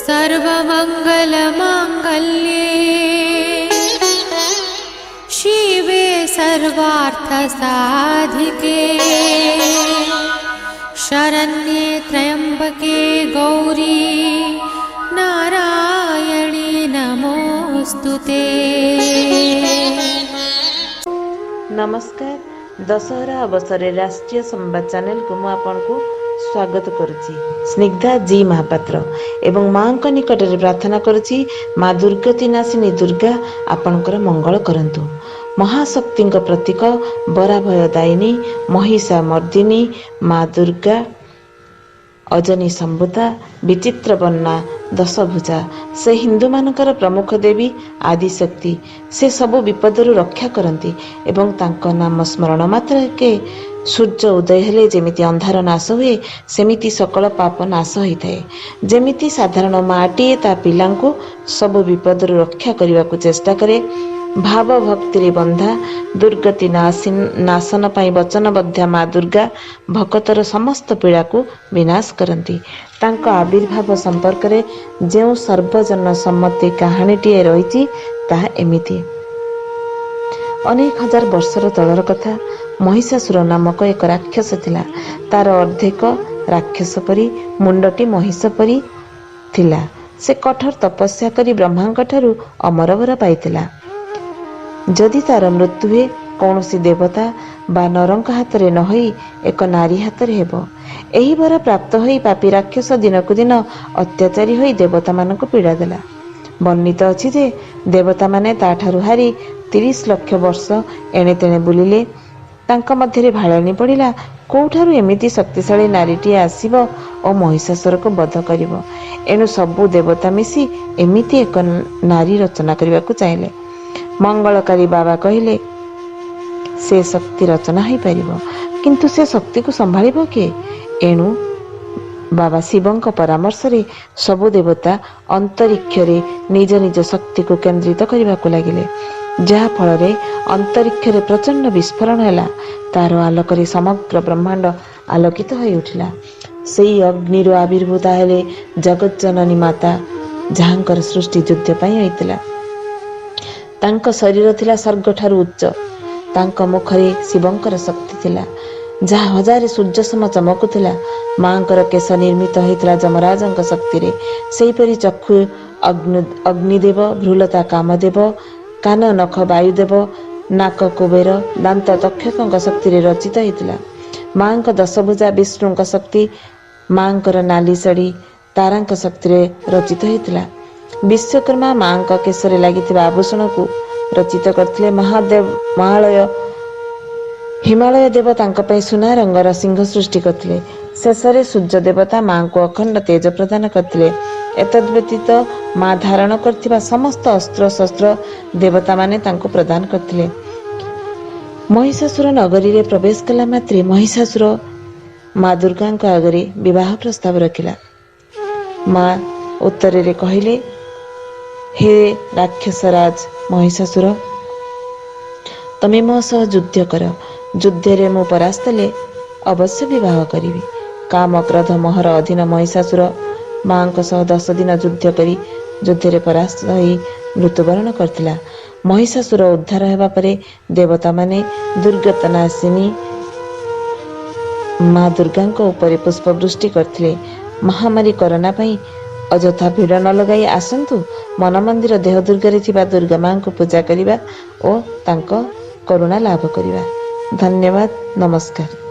सर्वमङ्गलमाङ्गल्ये शिवे सर्वार्थसाधिके शरण्ये त्र्यम्बके गौरी नारायणी नमोस्तुते। नमस्कार। दशहरा अवसर राष्ट्रीय संवाद चैनल को आपको स्वागत करुच्ची। स्निग्धा जी महापात्र एवं माँ निकट में प्रार्थना करुच्ची, माँ दुर्गति नाशिनी दुर्गा आपणकर मंगल करंतु। महाशक्ति प्रतीक बराभयदायिनी महिषा मर्दिनी माँ दुर्गा अजनी संभूता विचित्र बन्ना दशभुजा से हिंदू मानकर प्रमुख देवी आदिशक्ति। से सबु विपदरु रक्षा करती एवं तांको नाम स्मरण मात्र के सूर्य उदय हेले जेमिति अंधार नाश हुए सेमिति सकल पाप नाश होता है। जेमिति साधारण माटीए ता पिलांकु सबु विपदरु रक्षा करने को चेष्टा करे। भाव भक्ति बंधा दुर्गति नाशन पाई वचनबद्ध माँ दुर्गा भक्तर समस्त पीड़ा को विनाश करती। तांको आविर्भाव संपर्क में जो सर्वजन सम्मति कहानीटी रही ताहा एमिति। अनेक हजार वर्षर तलर कथा। महिषासुर नामक एक राक्षस थिला। तार अर्धेक राक्षस परी मुंडटी महिष परी थिला। से कठोर तपस्या करी ब्रह्मांक ठारू अमर वर पाइथिला। जदि तार मृत्यु हुए कौनसी देवता बा नरंक हाथ रे न होई एक नारी हाथ रे हेबो। एही वर प्राप्त होई पापी राक्षस दिनकु दिन अत्याचारी होई देवता मानक पीड़ा देला। वर्णित अछि जे देवता माने ताठारु हारी 30 लक्ष वर्ष एणे तेणे बुलिले। तांका मध्यरे भाळानी पड़िला कोठारु एमिति शक्तिशाली नारीटी आसीबो और महिषासुर को वध करिवो। एणु सबु देवता मिसी एमिति एक नारी रचना करने को चाहिए। मंगलकारी बाबा कहिले से शक्ति रचना हो पारिबो, किंतु से शक्ति को संभाळिबो किए? एणु बाबा शिवंक परामर्श रे सबु देवता अंतरिक्ष रे निज निज शक्ति को केंद्रित करने को लगिले। जहा फल रे अंतरिक्ष रे प्रचंड विस्फोरण हैला। तार आलोक रे समग्र ब्रह्मांड आलोकित हो उठिला। सेई अग्नि रो आविर्भूता हेले जगत जननी माता जहांकर सृष्टि युद्ध पई होइतिला। तांक शरीर थिला स्वर्ग ठारू उच्च। तांक मुखरे शिवंकर शक्ति थिला जहा हजार सूर्य सम चमकुथिला। मांकर केश निर्मित होइतिला जमराजंक शक्ति रे। सेहीपरि चक्षु अग्निदेव, भ्रूलता कामदेव, कान नख वायुदेव, नाक कुबेर, दांत तक्षकंक शक्ति रे रचित होइतिला। मांक दशभुजा विष्णुंक शक्ति, मांकर नाली साड़ी तारांक शक्ति रे रचित होइतिला। विश्वकर्मा मांक केशरे लागिथिबा आभूषण को रचित करथिले। हिमालय देव तांका पई सुना रंगर सिंह सृष्टि करथिले। शेषरे सूर्य देवता मां को अखंड तेज प्रदान करथिले। एतद्व्यतीत मां धारण करथिबा समस्त अस्त्र शस्त्र देवता माने तांको प्रदान करथिले। महिषासुर नगरी रे प्रवेश कला मात्रे महिषासुर मां दुर्गांक आगरे विवाह प्रस्ताव रखिला। मां उत्तर रे कहिले, हे राक्षसराज महिषासुर, तमे मो सह युद्ध कर। युद्ध रे मु परास्त ले अवश्य विवाह करिवि। काम क्रोध मोहर अधीन महिषासुर मां सह 10 दिन युद्ध करी युद्ध रे परास्त होई मृत्युवरण करथिला। महिषासुर उद्धार हेबा परे देवता माने दुर्गत नाशिनी मां दुर्गांक ऊपर पुष्पवृष्टि करथिले। महामारी कोरोना पई अजथा भिड़ न लगाई आसंतु मन मंदिर देह दुर्गा रे थिबा दुर्गा मां को पूजा करिबा और तांको करुणा लाभ करिबा। धन्यवाद। नमस्कार।